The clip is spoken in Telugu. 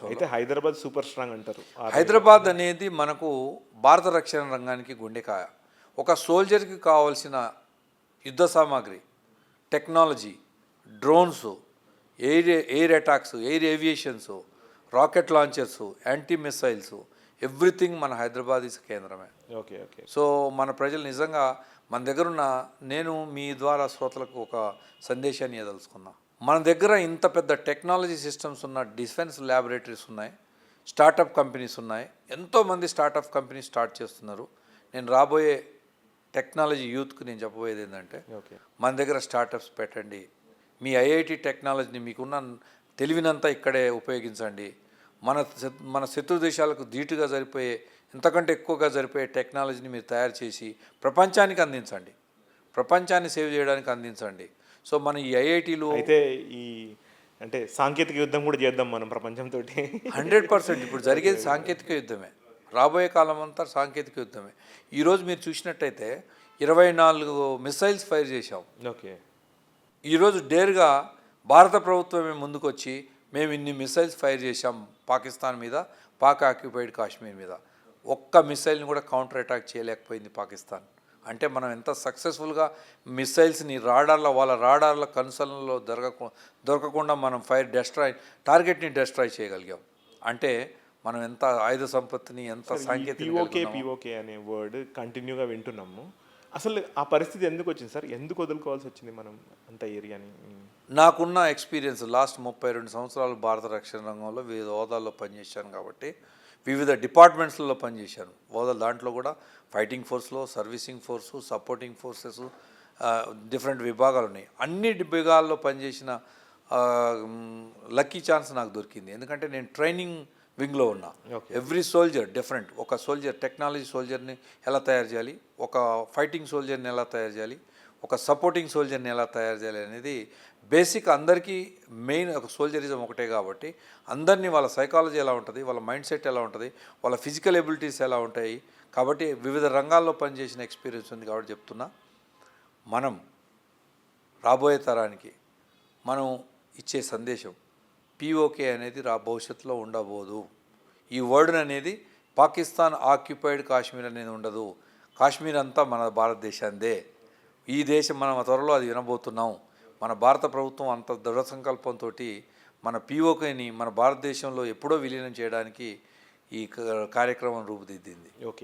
ప్రపంచంలో. అయితే హైదరాబాద్ సూపర్ స్ట్రాంగ్ అంటారు. హైదరాబాద్ అనేది మనకు భారత రక్షణ రంగానికి గుండెకాయ. ఒక సోల్జర్కి కావాల్సిన యుద్ధ సామాగ్రి, technology, drones, air attacks, air aviations, rocket launchers, anti missiles, everything మన హైదరాబాద్ ఈజ్ కేంద్రమే. Okay okay. సో మన ప్రజలు నిజంగా మన దగ్గర ఉన్న, నేను మీ ద్వారా శ్రోతలకు ఒక సందేశాన్ని ఇవ్వదలుచుకున్నా. మన దగ్గర ఇంత పెద్ద టెక్నాలజీ సిస్టమ్స్ ఉన్న డిఫెన్స్ ల్యాబొరేటరీస్ ఉన్నాయి, స్టార్టప్ కంపెనీస్ ఉన్నాయి, ఎంతోమంది స్టార్టప్ కంపెనీస్ స్టార్ట్ చేస్తున్నారు. నేను రాబోయే టెక్నాలజీ యూత్కి నేను చెప్పబోయేది ఏంటంటే, మన దగ్గర స్టార్టప్స్ పెట్టండి, మీ ఐఐటి టెక్నాలజీని మీకున్న తెలివినంతా ఇక్కడే ఉపయోగించండి. మన శత్రు దేశాలకు ధీటుగా సరిపోయే, ఎంతకంటే ఎక్కువగా సరిపోయే టెక్నాలజీని మీరు తయారు చేసి ప్రపంచానికి అందించండి, ప్రపంచాన్ని సేవ్ చేయడానికి అందించండి. సో మన ఈ ఐఐటీలు అయితే ఈ అంటే సాంకేతిక యుద్ధం కూడా చేద్దాం మనం ప్రపంచంతో. 100% ఇప్పుడు జరిగేది సాంకేతిక యుద్ధమే, రాబోయే కాలం అంతా సాంకేతిక యుద్ధమే. ఈరోజు మీరు చూసినట్టయితే 24 మిసైల్స్ ఫైర్ చేశాం. ఓకే. ఈరోజు డేర్గా భారత ప్రభుత్వమే ముందుకొచ్చి మేము ఇన్ని మిసైల్స్ ఫైర్ చేశాం పాకిస్తాన్ మీద, పాక్ ఆక్యుపైడ్ కాశ్మీర్ మీద. ఒక్క మిసైల్ని కూడా కౌంటర్ అటాక్ చేయలేకపోయింది పాకిస్తాన్. అంటే మనం ఎంత సక్సెస్ఫుల్గా మిసైల్స్ని వాళ్ళ రాడార్ల కన్సర్న్లో దొరకకుండా మనం టార్గెట్ని డెస్ట్రాయ్ చేయగలిగాం. అంటే మనం ఎంత ఆయుధ సంపత్తిని, ఎంత సాంకేతిక పిఓకే అనే వర్డ్ కంటిన్యూగా వింటున్నాము. అసలు ఆ పరిస్థితి ఎందుకు వచ్చింది సార్? ఎందుకు వదులుకోవాల్సి వచ్చింది మనం అంత ఏరియాని? నాకున్న ఎక్స్పీరియన్స్ లాస్ట్ 32 సంవత్సరాలు భారత రక్షణ రంగంలో వివిధ హోదాల్లో పనిచేశాను కాబట్టి, వివిధ డిపార్ట్మెంట్స్లో పనిచేశాను. దాంట్లో కూడా ఫైటింగ్ ఫోర్స్లో, servicing force, supporting forces, different విభాగాలు ఉన్నాయి. అన్ని విభాగాల్లో పనిచేసిన లక్కీ ఛాన్స్ నాకు దొరికింది. ఎందుకంటే నేను ట్రైనింగ్ వింగ్లో ఉన్నా. Every soldier different. ఒక సోల్జర్, టెక్నాలజీ సోల్జర్ని ఎలా తయారు చేయాలి, ఒక ఫైటింగ్ సోల్జర్ని ఎలా తయారు చేయాలి, ఒక సపోర్టింగ్ సోల్జర్ని ఎలా తయారు చేయాలి అనేది బేసిక్. అందరికీ మెయిన్ ఒక సోల్జరిజం ఒకటే కాబట్టి అందరినీ వాళ్ళ సైకాలజీ ఎలా ఉంటుంది, వాళ్ళ మైండ్ సెట్ ఎలా ఉంటుంది, వాళ్ళ ఫిజికల్ ఎబిలిటీస్ ఎలా ఉంటాయి కాబట్టి వివిధ రంగాల్లో పనిచేసిన ఎక్స్పీరియన్స్ ఉంది కాబట్టి చెప్తున్నా. మనం రాబోయే తరానికి మనం ఇచ్చే సందేశం, పిఓకే అనేది భవిష్యత్తులో ఉండబోదు. ఈ వర్డ్ అనేది పాకిస్తాన్ ఆక్యుపైడ్ కాశ్మీర్ అనేది ఉండదు. కాశ్మీర్ అంతా మన భారతదేశాందే. ఈ దేశం మనం త్వరలో అది వినబోతున్నాం. మన భారత ప్రభుత్వం అంత దృఢ సంకల్పంతో మన పిఓకేని మన భారతదేశంలో ఎప్పుడో విలీనం చేయడానికి ఈ కార్యక్రమం రూపుదిద్దింది. ఓకే.